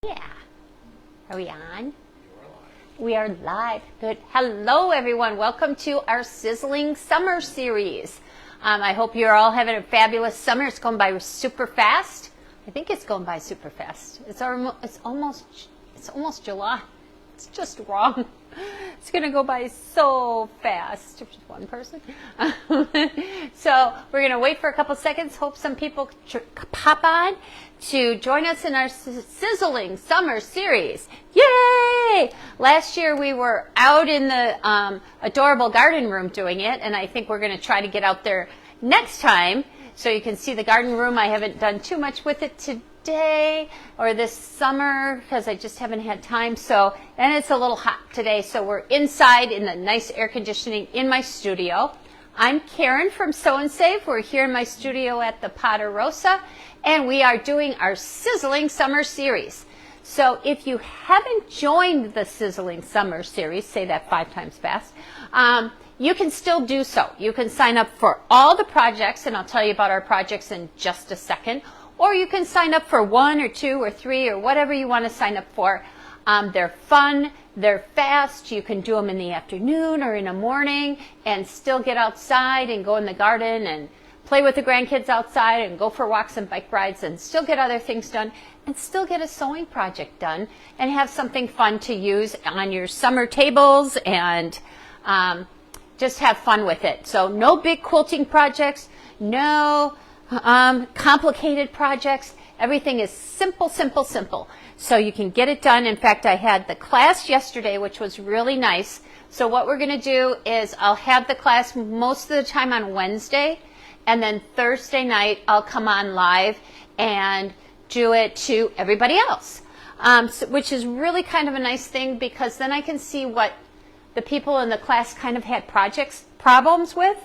Yeah. Are we on? We are live. Good. Hello, everyone. Welcome to our Sizzling Summer Series. I hope you're all having a fabulous summer. It's going by super fast. I think it's going by super fast. It's almost July. It's just wrong. It's going to go by so fast. Just one person. So we're going to wait for a couple seconds. Hope some people pop on to join us in our Sizzling Summer Series. Yay! Last year we were out in the adorable garden room doing it, and I think we're going to try to get out there next time so you can see the garden room. I haven't done too much with it today or this summer because I just haven't had time. And it's a little hot today, so we're inside in the nice air conditioning in my studio. I'm Karen from Sew and Save. We're here in my studio at the Ponderosa, and we are doing our Sizzling Summer Series. So if you haven't joined the Sizzling Summer Series, say that 5 times fast, you can still do so. You can sign up for all the projects, and I'll tell you about our projects in just a second. Or you can sign up for 1 or 2 or 3 or whatever you want to sign up for. They're fun, they're fast. You can do them in the afternoon or in the morning and still get outside and go in the garden and play with the grandkids outside and go for walks and bike rides and still get other things done and still get a sewing project done and have something fun to use on your summer tables and just have fun with it. So no big quilting projects, no complicated projects. Everything is simple, simple, simple. So you can get it done. In fact, I had the class yesterday, which was really nice. So what we're going to do is I'll have the class most of the time on Wednesday, and then Thursday night I'll come on live and do it to everybody else, which is really kind of a nice thing because then I can see what the people in the class kind of had problems with,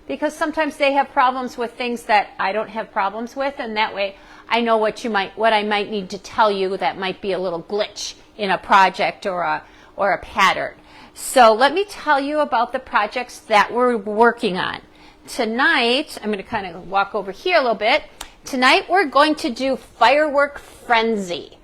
because sometimes they have problems with things that I don't have problems with, and that way I know what I might need to tell you that might be a little glitch in a project or a pattern. So let me tell you about the projects that we're working on. Tonight, I'm going to kind of walk over here a little bit. Tonight we're going to do Firework Frenzy.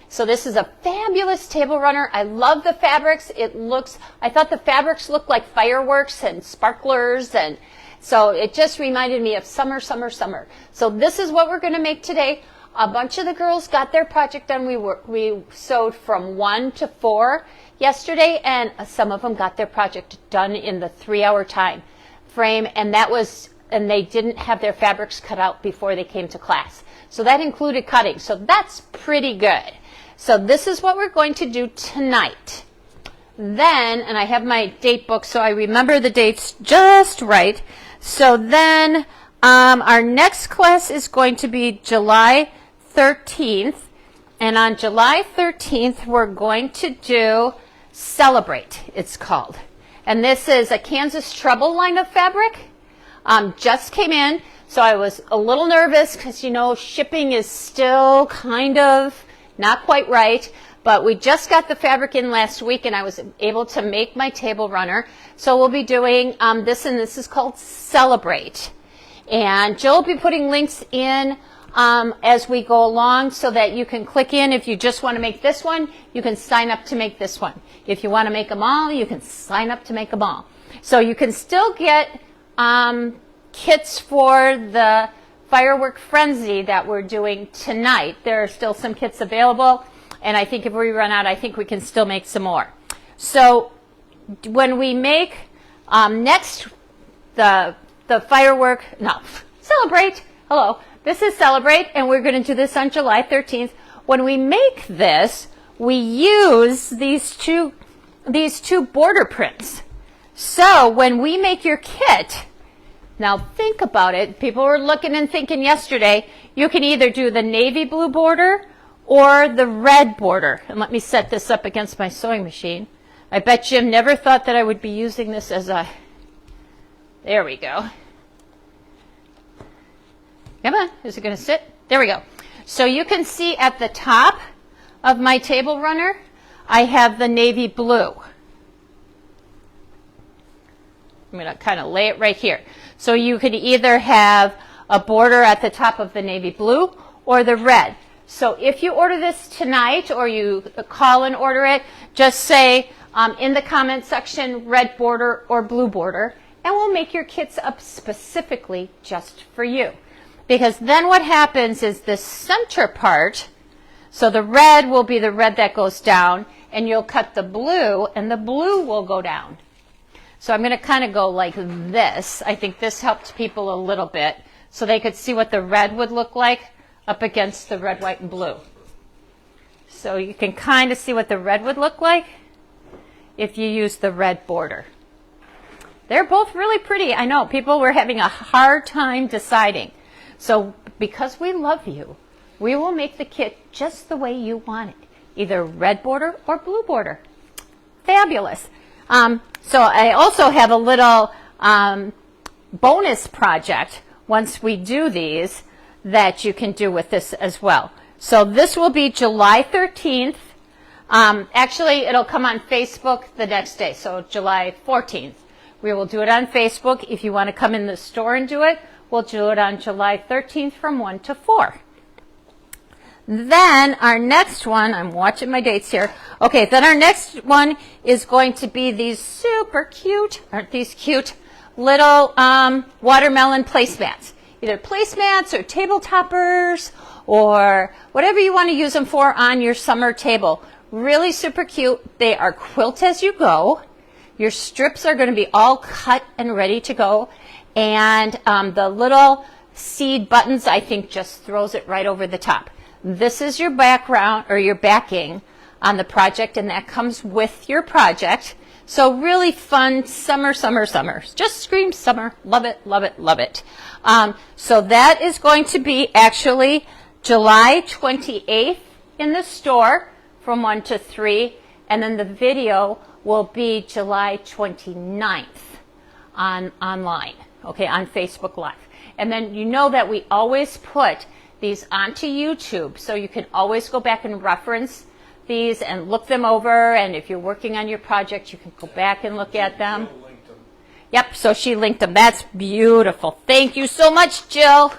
So this is a fabulous table runner. I love the fabrics. I thought the fabrics looked like fireworks and sparklers, and so it just reminded me of summer, summer, summer. So this is what we're going to make today. A bunch of the girls got their project done. We sewed from 1 to 4 yesterday, and some of them got their project done in the 3-hour time frame, and they didn't have their fabrics cut out before they came to class. So that included cutting. So that's pretty good. So this is what we're going to do tonight. Then, and I have my date book so I remember the dates just right. So then our next class is going to be July 13th. And on July 13th, we're going to do Celebrate, it's called. And this is a Kansas Treble line of fabric. Just came in, so I was a little nervous because, shipping is still kind of not quite right. But we just got the fabric in last week, and I was able to make my table runner. So we'll be doing this, and this is called Celebrate. And Jill will be putting links in as we go along so that you can click in. If you just want to make this one, you can sign up to make this one. If you want to make them all, you can sign up to make them all. So you can still get kits for the Firework Frenzy that we're doing tonight. There are still some kits available. And I think if we run out, I think we can still make some more. So when we make next the Firework, no, Celebrate. Hello, this is Celebrate, and we're going to do this on July 13th. When we make this, we use these two border prints. So when we make your kit, now think about it. People were looking and thinking yesterday, you can either do the navy blue border or the red border. And let me set this up against my sewing machine. I bet Jim never thought that I would be using this as there we go. Come on, is it going to sit? There we go. So you can see at the top of my table runner, I have the navy blue. I'm going to kind of lay it right here. So you could either have a border at the top of the navy blue or the red. So if you order this tonight or you call and order it, just say in the comment section, red border or blue border, and we'll make your kits up specifically just for you. Because then what happens is the center part, so the red will be the red that goes down, and you'll cut the blue, and the blue will go down. So I'm going to kind of go like this. I think this helped people a little bit, so they could see what the red would look like up against the red, white, and blue. So you can kind of see what the red would look like if you use the red border. They're both really pretty. I know people were having a hard time deciding. So because we love you, we will make the kit just the way you want it, either red border or blue border. Fabulous. So I also have a little bonus project once we do these that you can do with this as well. So this will be July 13th. Actually, it'll come on Facebook the next day, so July 14th. We will do it on Facebook. If you want to come in the store and do it, we'll do it on July 13th from 1 to 4. Then our next one, I'm watching my dates here. Okay, then our next one is going to be these super cute, aren't these cute, little watermelon placemats. Either placemats or table toppers or whatever you want to use them for on your summer table. Really super cute. They are quilt as you go. Your strips are going to be all cut and ready to go. And the little seed buttons, I think, just throws it right over the top. This is your background or your backing on the project, and that comes with your project. So really fun summer, summer, summer. Just scream summer. Love it, love it, love it. So that is going to be actually July 28th in the store from 1 to 3. And then the video will be July 29th online, okay, on Facebook Live. And then you know that we always put these onto YouTube, so you can always go back and reference these and look them over, and if you're working on your project, you can go back and look at them. Yep, so she linked them. That's beautiful. Thank you so much, Jill.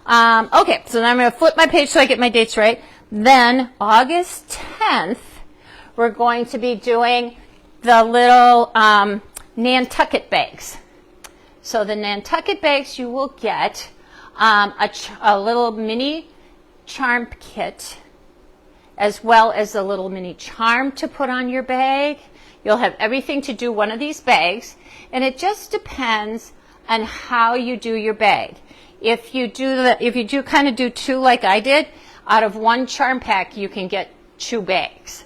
Okay, so now I'm going to flip my page so I get my dates right. Then August 10th, we're going to be doing the little Nantucket bags. So the Nantucket bags, you will get a little mini charm kit, as well as a little mini charm to put on your bag. You'll have everything to do one of these bags, and it just depends on how you do your bag. If you do kind of do two like I did, out of one charm pack you can get 2 bags.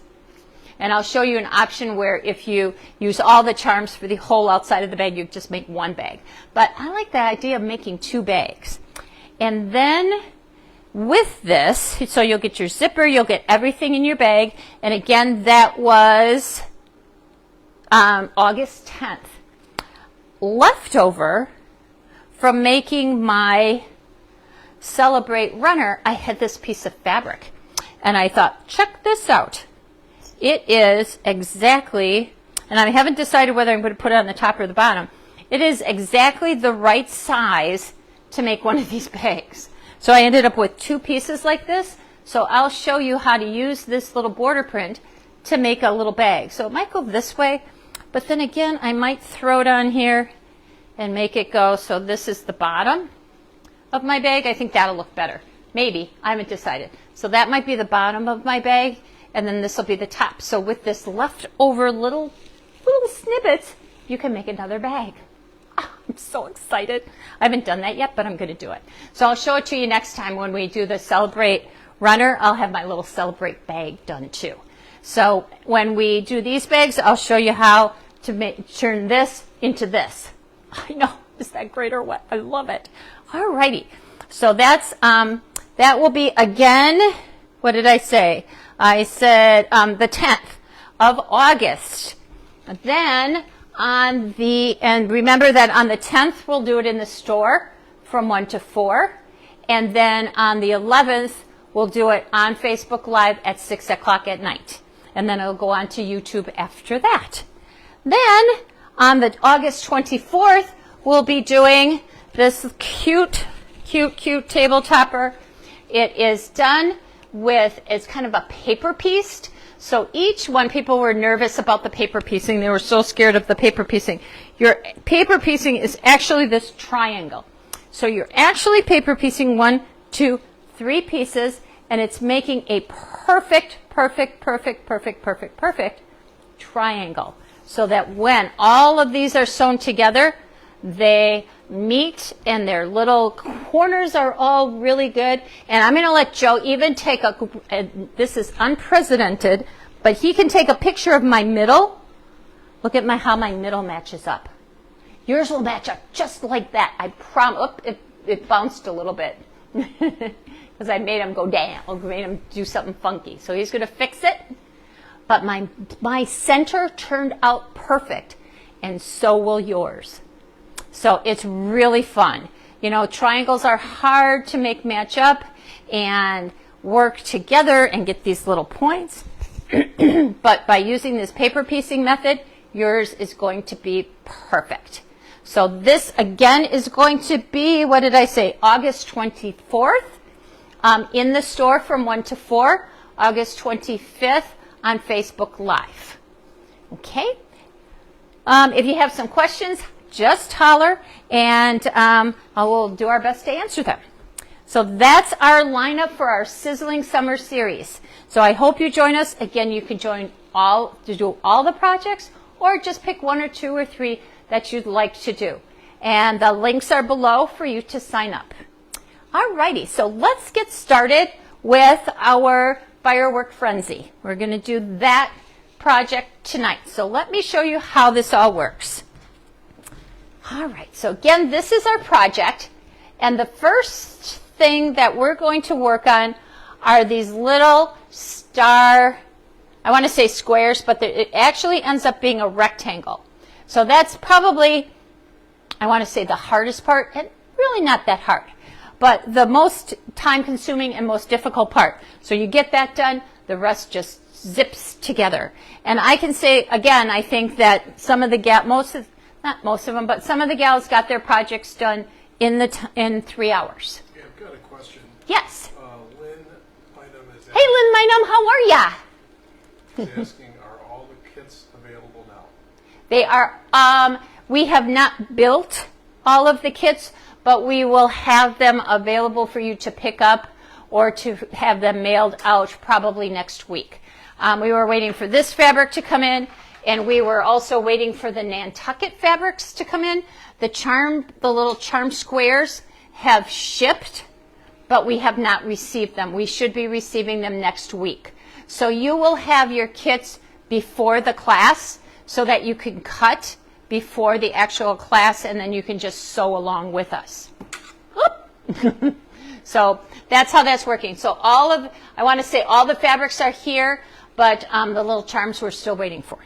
And I'll show you an option where if you use all the charms for the whole outside of the bag, you just make 1 bag. But I like the idea of making 2 bags. And then with this, so you'll get your zipper, you'll get everything in your bag. And again, that was August 10th. Leftover from making my Celebrate runner, I had this piece of fabric. And I thought, check this out. It is exactly, and I haven't decided whether I'm going to put it on the top or the bottom. It is exactly the right size to make one of these bags. So I ended up with 2 pieces like this. So I'll show you how to use this little border print to make a little bag. So it might go this way, but then again, I might throw it on here and make it go. So this is the bottom of my bag. I think that'll look better. Maybe. I haven't decided. So that might be the bottom of my bag, and then this will be the top. So with this leftover little snippets, you can make another bag. Oh, I'm so excited. I haven't done that yet, but I'm going to do it. So I'll show it to you next time when we do the Celebrate runner. I'll have my little Celebrate bag done too. So when we do these bags, I'll show you how to turn this into this. I know. Is that great or what? I love it. Alrighty. So that's that will be again, what did I say? I said the 10th of August. Then and remember that on the 10th, we'll do it in the store from 1 to 4. And then on the 11th, we'll do it on Facebook Live at 6 o'clock at night. And then it'll go on to YouTube after that. Then on the August 24th, we'll be doing this cute table topper. It is done with, it's kind of a paper pieced. So each one, people were nervous about the paper piecing. They were so scared of the paper piecing. Your paper piecing is actually this triangle. So you're actually paper piecing 1, 2, 3 pieces, and it's making a perfect triangle. So that when all of these are sewn together, they meet and their little corners are all really good. And I'm going to let Joe even take this is unprecedented, but he can take a picture of my middle. Look at how my middle matches up. Yours will match up just like that. I promise. It bounced a little bit because I made him go down. I made him do something funky. So he's going to fix it. But my center turned out perfect, and so will yours. So it's really fun. You know, triangles are hard to make match up and work together and get these little points. But by using this paper piecing method, yours is going to be perfect. So this, again, is going to be, what did I say, August 24th in the store from 1 to 4, August 25th on Facebook Live. Okay? If you have some questions, just holler, and I will do our best to answer them. So that's our lineup for our Sizzling Summer Series. So I hope you join us. Again, you can join to do all the projects, or just pick 1 or 2 or 3 that you'd like to do. And the links are below for you to sign up. Alrighty, so let's get started with our Firework Frenzy. We're going to do that project tonight. So let me show you how this all works. All right, so again, this is our project, and the first thing that we're going to work on are these little star, I want to say squares, but it actually ends up being a rectangle. So that's probably, I want to say, the hardest part, and really not that hard, but the most time-consuming and most difficult part. So you get that done, the rest just zips together. And I can say, again, I think that some of the not most of them, but some of the gals got their projects done in 3 hours. Yeah, I've got a question. Yes. Lynn Bynum is Hey, Lynn Bynum, how are ya? asking, are all the kits available now? They are. We have not built all of the kits, but we will have them available for you to pick up or to have them mailed out probably next week. We were waiting for this fabric to come in, and we were also waiting for the Nantucket fabrics to come in. The little charm squares have shipped, but we have not received them. We should be receiving them next week. So you will have your kits before the class so that you can cut before the actual class, and then you can just sew along with us. So that's how that's working. So I want to say all the fabrics are here, but the little charms we're still waiting for.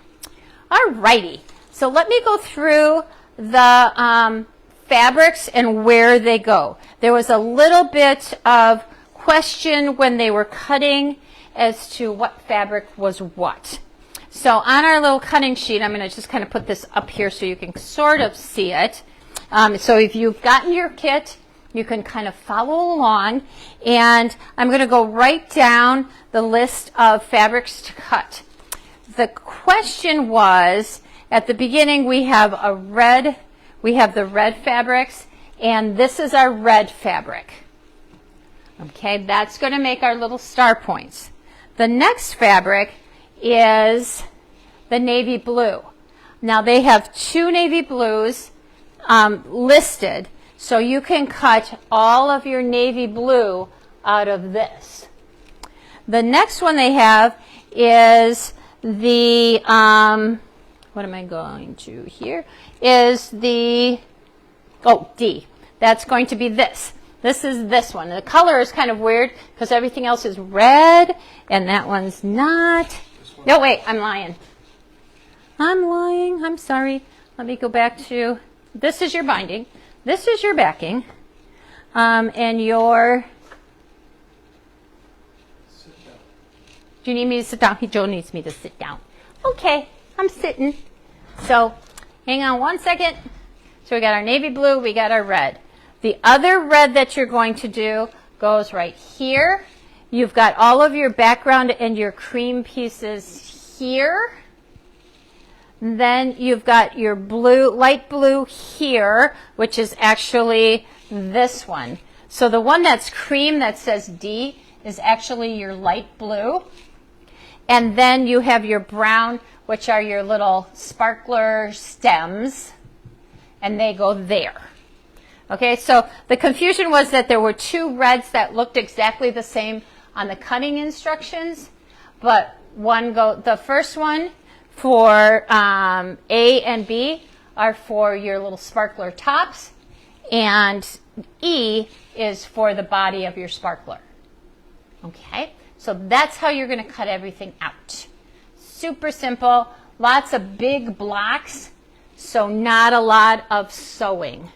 All righty, so let me go through the fabrics and where they go. There was a little bit of question when they were cutting as to what fabric was what. So on our little cutting sheet, I'm going to just kind of put this up here so you can sort of see it. So if you've gotten your kit, you can kind of follow along, and I'm going to go right down the list of fabrics to cut. The question was, at the beginning we have the red fabrics, and this is our red fabric. Okay, that's going to make our little star points. The next fabric is the navy blue. Now they have 2 navy blues listed, so you can cut all of your navy blue out of this. The next one they have is the, what am I going to here? Is the, D. That's going to be this. This is this one. The color is kind of weird because everything else is red and that one's not. No, wait, I'm lying. I'm sorry. Let me go back to, this is your binding. This is your backing. And your, Sit down. do you need me to sit down? Joe needs me to sit down. Okay, I'm sitting. So hang on one second. So we got our navy blue, we got our red. The other red that you're going to do goes right here, you've got all of your background and your cream pieces here. Then you've got your blue, light blue here, which is actually this one. So the one that's cream that says D is actually your light blue. And then you have your brown, which are your little sparkler stems, and they go there. Okay, so the confusion was that there were two reds that looked exactly the same on the cutting instructions, but the first one for A and B are for your little sparkler tops, and E is for the body of your sparkler. Okay, so that's how you're going to cut everything out. Super simple, lots of big blocks, so not a lot of sewing.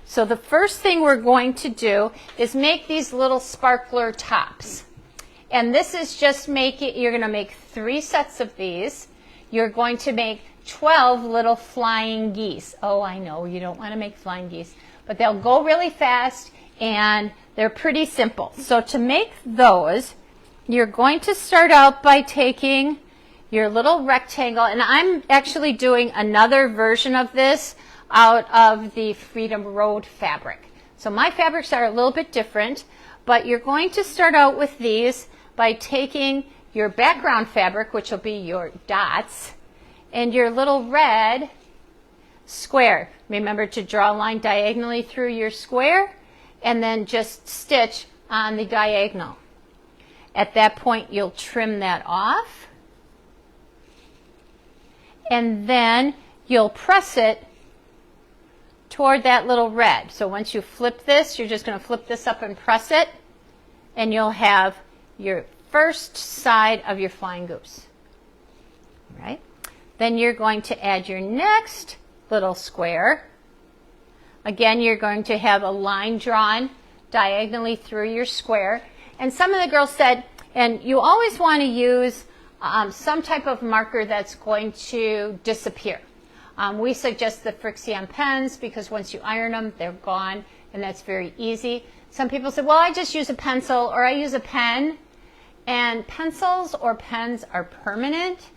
So the first thing we're going to do is make these little sparkler tops. And this is just you're going to make 3 sets of these. You're going to make 12 little flying geese. Oh, I know, you don't want to make flying geese, but they'll go really fast and they're pretty simple. So to make those, you're going to start out by taking your little rectangle, and I'm actually doing another version of this out of the Freedom Road fabric. So my fabrics are a little bit different, but you're going to start out with these by taking your background fabric, which will be your dots, and your little red square. Remember to draw a line diagonally through your square and then just stitch on the diagonal. At that point, you'll trim that off, and then you'll press it toward that little red. So once you flip this, you're just going to flip this up and press it, and you'll have your first side of your flying goose. All right? Then you're going to add your next little square. Again, you're going to have a line drawn diagonally through your square. And some of the girls said, and you always want to use some type of marker that's going to disappear. We suggest the Frixion pens because once you iron them, they're gone, and that's very easy. Some people say, well, I just use a pencil or I use a pen. And pencils or pens are permanent.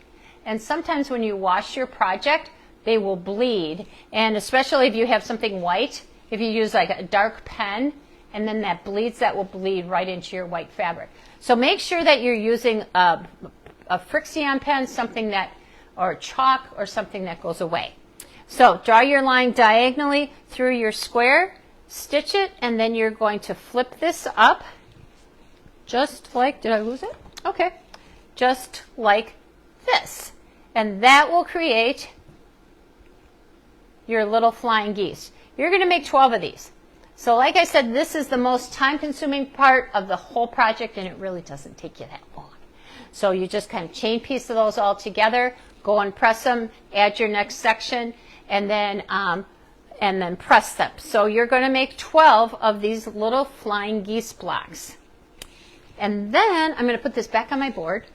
And sometimes when you wash your project, they will bleed. And especially if you have something white, if you use like a dark pen, and then that bleeds, that will bleed right into your white fabric. So make sure that you're using a Frixion pen, or chalk, or something that goes away. So draw your line diagonally through your square, stitch it, and then you're going to flip this up, just like, did I lose it? Okay, just like this. And that will create your little flying geese. You're going to make 12 of these. So like I said, this is the most time-consuming part of the whole project, and it really doesn't take you that long. So you just kind of chain piece of those all together, go and press them, add your next section, and then press them. So you're going to make 12 of these little flying geese blocks. And then I'm going to put this back on my board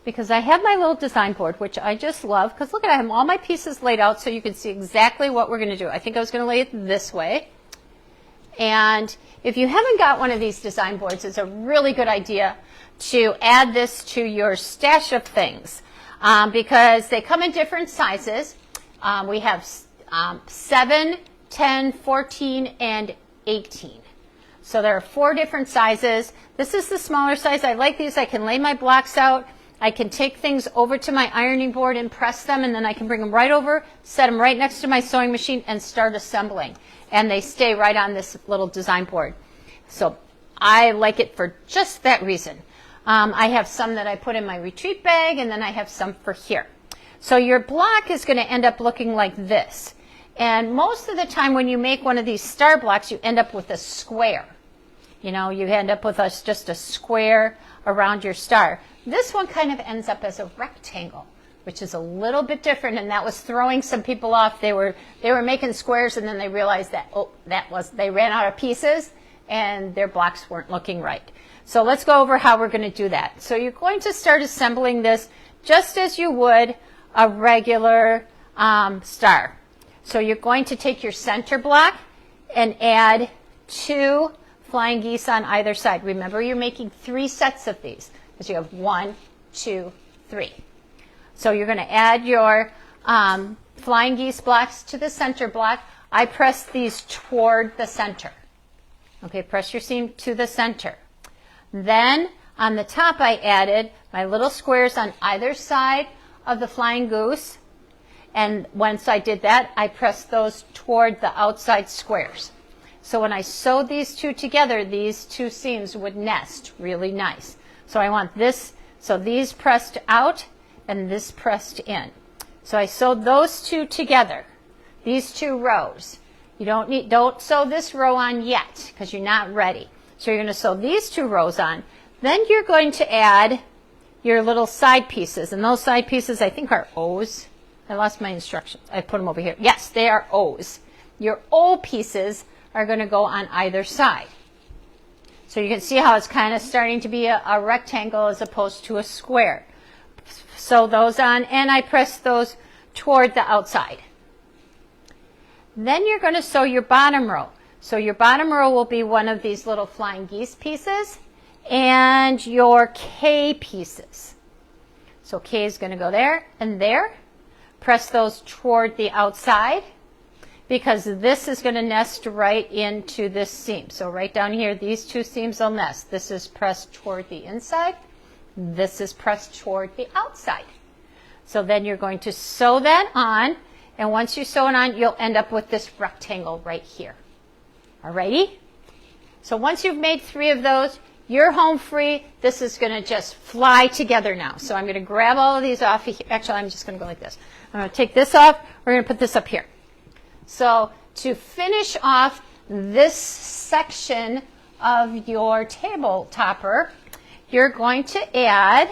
because I have my little design board, which I just love, because look at it, I have all my pieces laid out so you can see exactly what we're going to do. I think I was going to lay it this way. And if you haven't got one of these design boards, it's a really good idea to add this to your stash of things because they come in different sizes. We have 7, 10, 14, and 18. So there are 4 different sizes. This is the smaller size. I like these. I can lay my blocks out. I can take things over to my ironing board and press them, and then I can bring them right over, set them right next to my sewing machine, and start assembling. And they stay right on this little design board. So I like it for just that reason. I have some that I put in my retreat bag, and then I have some for here. So your block is going to end up looking like this. And most of the time when you make one of these star blocks, you end up with a square. You know, you end up with just a square around your star. This one kind of ends up as a rectangle, which is a little bit different, and that was throwing some people off. They were making squares, and then they realized that, they ran out of pieces, and their blocks weren't looking right. So let's go over how we're going to do that. So you're going to start assembling this just as you would a regular star. So you're going to take your center block and add 2 flying geese on either side. Remember, you're making 3 sets of these because you have 1, 2, 3. So you're going to add your flying geese blocks to the center block. I press these toward the center. Okay, press your seam to the center. Then on the top I added my little squares on either side of the flying goose. And once I did that, I pressed those toward the outside squares. So when I sewed these two together, these 2 seams would nest really nice. So I want this, so these pressed out and this pressed in. So I sewed those 2 together, these 2 rows. You don't sew this row on yet because you're not ready. So you're going to sew these 2 rows on. Then you're going to add your little side pieces. And those side pieces I think are O's. I lost my instructions. I put them over here. Yes, they are O's. Your O pieces are going to go on either side. So you can see how it's kind of starting to be a rectangle as opposed to a square. Sew those on, and I press those toward the outside. Then you're going to sew your bottom row. So your bottom row will be one of these little flying geese pieces and your K pieces. So K is going to go there and there. Press those toward the outside because this is going to nest right into this seam. So right down here, these 2 seams will nest. This is pressed toward the inside. This is pressed toward the outside. So then you're going to sew that on. And once you sew it on, you'll end up with this rectangle right here. Alrighty? So once you've made 3 of those, you're home free. This is going to just fly together now. So I'm going to grab all of these off. Actually, I'm just going to go like this. I'm going to take this off. We're going to put this up here. So to finish off this section of your table topper, you're going to add,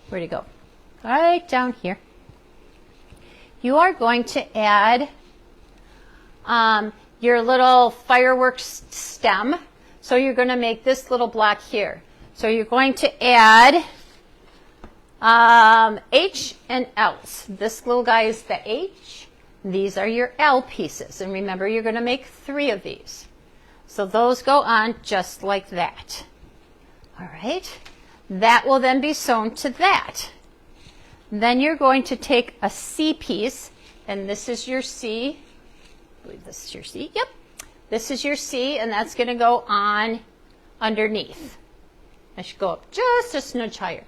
where'd it go? Right down here. You are going to add your little firework stem. So you're going to make this little block here. So you're going to add H and L's. This little guy is the H. These are your L pieces. And remember, you're going to make 3 of these. So those go on just like that. All right. That will then be sewn to that. Then you're going to take a C piece, and this is your C. I believe this is your C. Yep. This is your C, and that's going to go on underneath. I should go up just a smidge higher.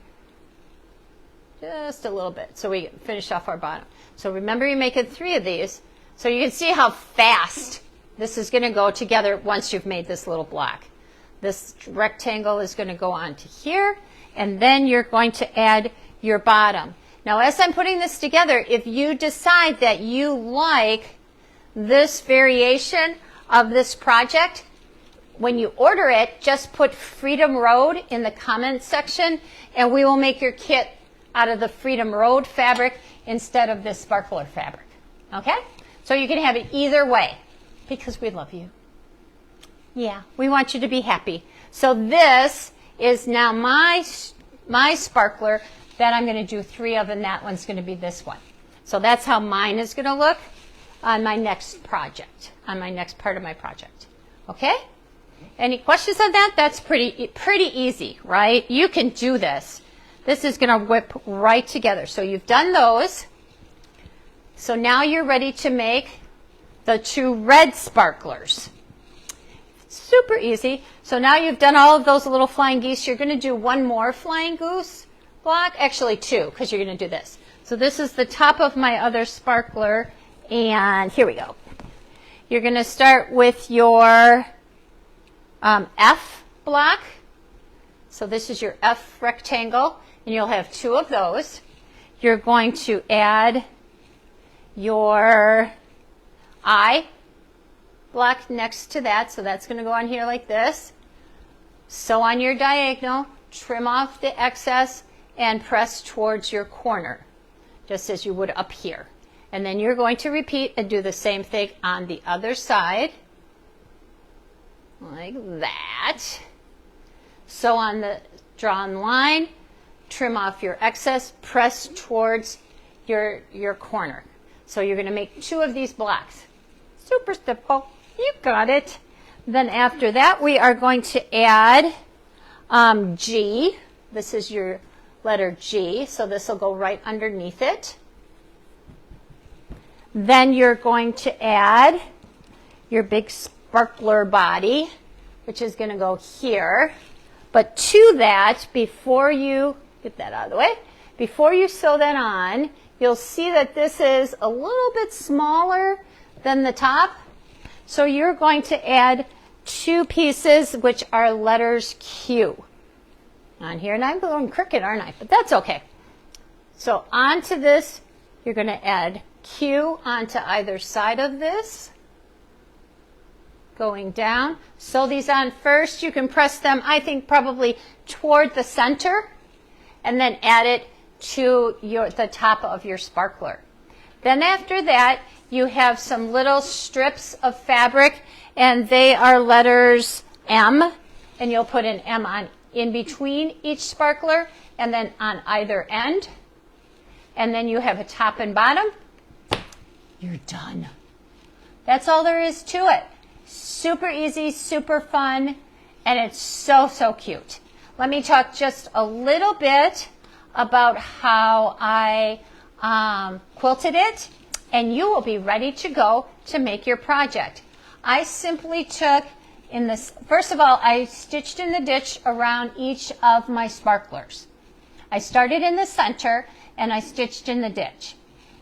Just a little bit, so we finish off our bottom. So remember, you're making 3 of these, so you can see how fast this is going to go together once you've made this little block. This rectangle is going to go on to here, and then you're going to add your bottom. Now, as I'm putting this together, if you decide that you like this variation of this project, when you order it, just put Freedom Road in the comments section, and we will make your kit out of the Freedom Road fabric instead of this sparkler fabric. Okay? So you can have it either way because we love you. Yeah, we want you to be happy. So this is now my sparkler that I'm going to do 3 of, and that one's going to be this one. So that's how mine is going to look on my next project, on my next part of my project. Okay? Any questions on that? That's pretty easy, right? You can do this. This is going to whip right together. So you've done those. So now you're ready to make the 2 red sparklers. Super easy. So now you've done all of those little flying geese. You're going to do 1 more flying goose block. Actually 2, because you're going to do this. So this is the top of my other sparkler. And here we go. You're going to start with your F block. So this is your F rectangle, and you'll have 2 of those. You're going to add your I block next to that. So that's going to go on here like this. Sew on your diagonal, trim off the excess, and press towards your corner, just as you would up here. And then you're going to repeat and do the same thing on the other side, like that. Sew on the drawn line, trim off your excess, press towards your corner. So you're going to make 2 of these blocks. Super simple. You got it. Then after that, we are going to add G. This is your letter G, so this will go right underneath it. Then you're going to add your big sparkler body, which is going to go here. But to that, before you get that out of the way, before you sew that on, you'll see that this is a little bit smaller than the top. So you're going to add 2 pieces, which are letters Q on here. And I'm going crooked, aren't I? But that's okay. So onto this, you're going to add Q onto either side of this, going down. Sew these on first. You can press them, I think, probably toward the center, and then add it to the top of your sparkler. Then after that, you have some little strips of fabric, and they are letters M, and you'll put an M on in between each sparkler and then on either end. And then you have a top and bottom. You're done. That's all there is to it. Super easy, super fun, and it's so, so cute. Let me talk just a little bit about how I quilted it, and you will be ready to go to make your project. I simply took in this, first of all, I stitched in the ditch around each of my sparklers. I started in the center and I stitched in the ditch.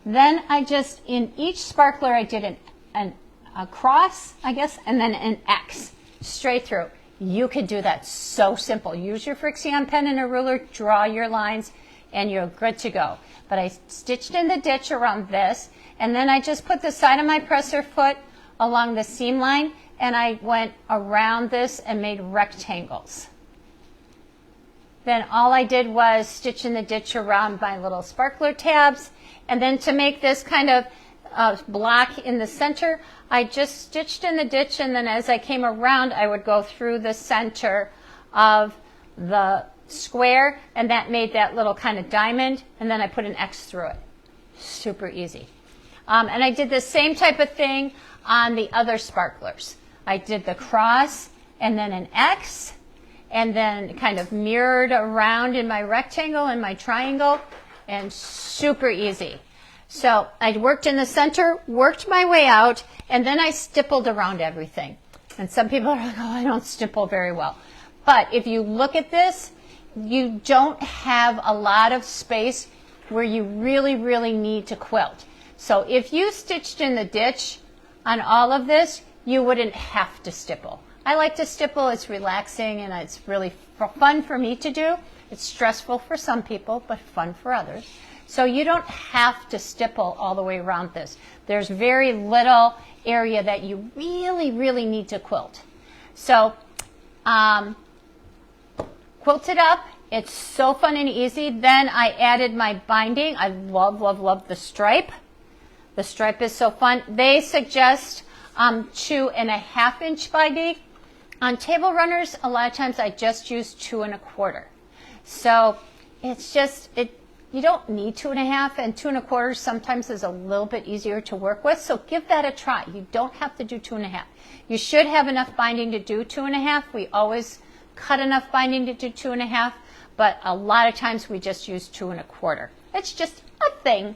Then I just, in each sparkler, I did a cross, I guess, and then an X straight through. You could do that so simple. Use your Frixion pen and a ruler, draw your lines, and you're good to go. But I stitched in the ditch around this, and then I just put the side of my presser foot along the seam line, and I went around this and made rectangles. Then all I did was stitch in the ditch around my little sparkler tabs, and then to make this kind of block in the center, I just stitched in the ditch, and then as I came around, I would go through the center of the square, and that made that little kind of diamond, and then I put an X through it. Super easy. And I did the same type of thing on the other sparklers. I did the cross and then an X, and then kind of mirrored around in my rectangle and my triangle, and super easy. So I worked in the center, worked my way out, and then I stippled around everything. And some people are like, oh, I don't stipple very well. But if you look at this, you don't have a lot of space where you really, really need to quilt. So if you stitched in the ditch on all of this, you wouldn't have to stipple. I like to stipple. It's relaxing, and it's really fun for me to do. It's stressful for some people, but fun for others. So you don't have to stipple all the way around this. There's very little area that you really, really need to quilt. So quilt it up. It's so fun and easy. Then I added my binding. I love, love, love the stripe. The stripe is so fun. They suggest 2.5 inch binding. On table runners, a lot of times I just use 2 1/4. So it's just, you don't need 2.5, and 2 1/4 sometimes is a little bit easier to work with. So give that a try. You don't have to do 2.5. You should have enough binding to do 2.5. We always cut enough binding to do 2.5, but a lot of times we just use 2 1/4. It's just a thing.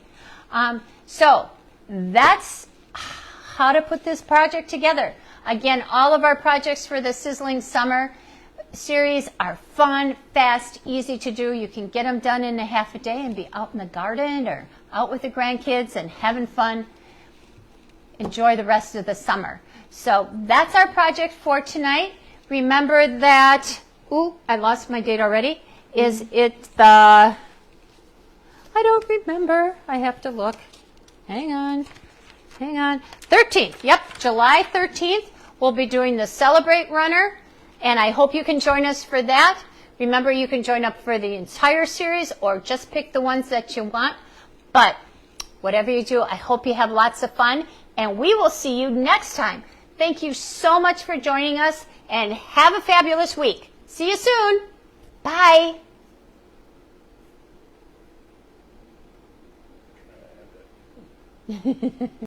So that's how to put this project together. Again, all of our projects for the Sizzling Summer series are fun, fast, easy to do. You can get them done in a half a day and be out in the garden or out with the grandkids and having fun. Enjoy the rest of the summer. So that's our project for tonight. Remember that, I lost my date already. Is it the, I don't remember. I have to look. Hang on. 13th. Yep, July 13th. We'll be doing the Celebrate Runner, and I hope you can join us for that. Remember, you can join up for the entire series or just pick the ones that you want. But whatever you do, I hope you have lots of fun, and we will see you next time. Thank you so much for joining us, and have a fabulous week. See you soon. Bye.